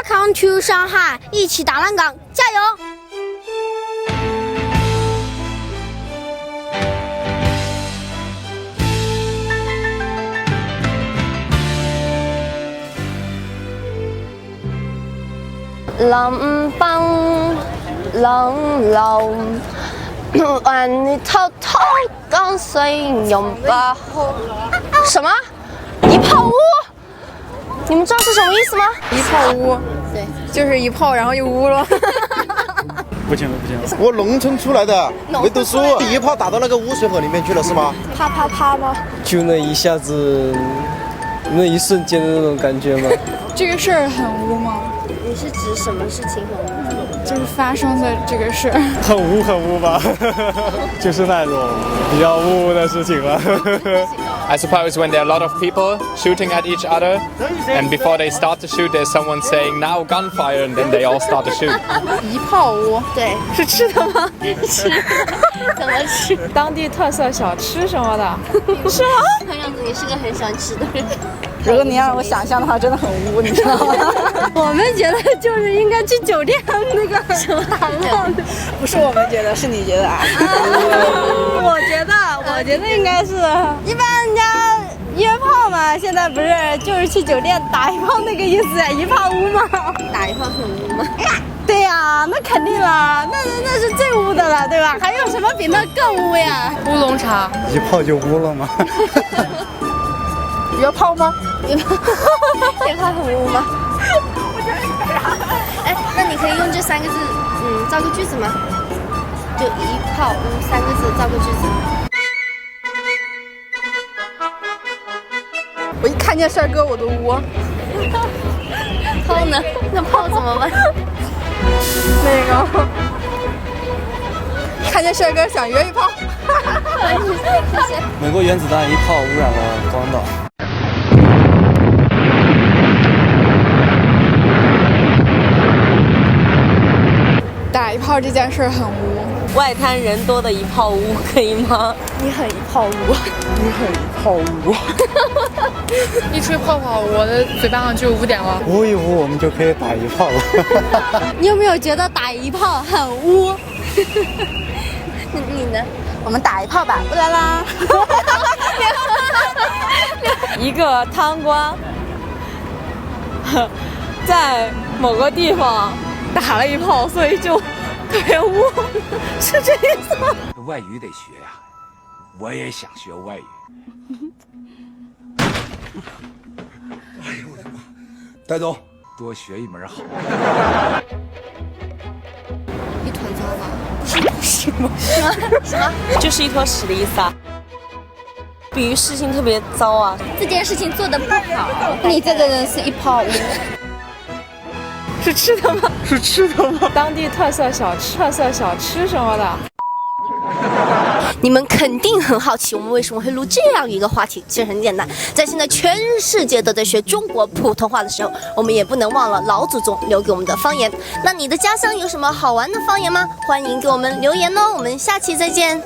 Welcome to 上海，一起打烂港，加油！冷崩冷流，万里滔滔江水永不后。什么？一泡污？你们知道是什么意思吗？一泡污，对，就是一泡然后就污了。不行了。我农村出来的，没读书，一泡打到那个污水河里面去了是吗？啪啪啪吗？就那一下子，那一瞬间的那种感觉吗？这个事儿很污吗？你是指什么事情很污？就是发生的这个事儿。很污吧，就是那种比较污的事情了。I suppose when there are a lot of people shooting at each other, and before they start to shoot, there's someone saying now gunfire, and then they all start to shoot. 一泡污，对，是吃的吗？吃，怎么吃？当地特色小吃什么的，是吗？看样子你是个很喜欢吃的人。如果你让我想象的话，真的很污，你知道吗？我们觉得就是应该去酒店那个什么打炮的。不是我们觉得，是你觉得啊？我觉得应该是一般人家约炮嘛，现在不是就是去酒店打一炮那个意思，一泡污嘛。打一炮很污吗？对呀、那肯定啦，那是最污的了，对吧？还有什么比那更污呀？乌龙茶，一泡就污了吗？约炮吗？约炮很污吗？哎，那你可以用这3个字，造个句子吗？就一泡污3个字造个句子。我一看见帅哥我都污。泡呢？那泡怎么办？那个，看见帅哥想约一炮。谢谢。美国原子弹一炮污染了广岛。打一炮这件事儿很污。外滩人多的一泡污可以吗？你很一泡污。一吹泡泡，我的嘴巴上就有污点了。污一污我们就可以打一炮了。你有没有觉得打一炮很污？你呢？我们打一炮吧，乌拉拉。一个贪官在某个地方打了一炮，所以就特别污，是这意思吗？外语得学呀，我也想学外语。哎呦我的妈！戴总，多学一门好。一团糟吧？不是吗？什么？就是一坨屎的意思啊。比喻事情特别糟啊，这件事情做得不好。你这个人是一泡污。是吃的吗？当地特色小吃什么的。你们肯定很好奇，我们为什么会录这样一个话题？其实很简单，在现在全世界都在学中国普通话的时候，我们也不能忘了老祖宗留给我们的方言。那你的家乡有什么好玩的方言吗？欢迎给我们留言哦！我们下期再见。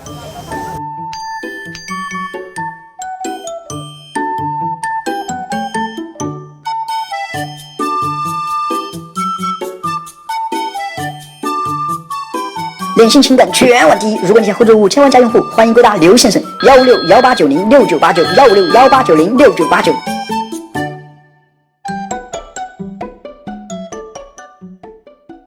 两性情感全网第一，如果你想获得5000万家用户，欢迎拨打刘先生15618906989，15618906989。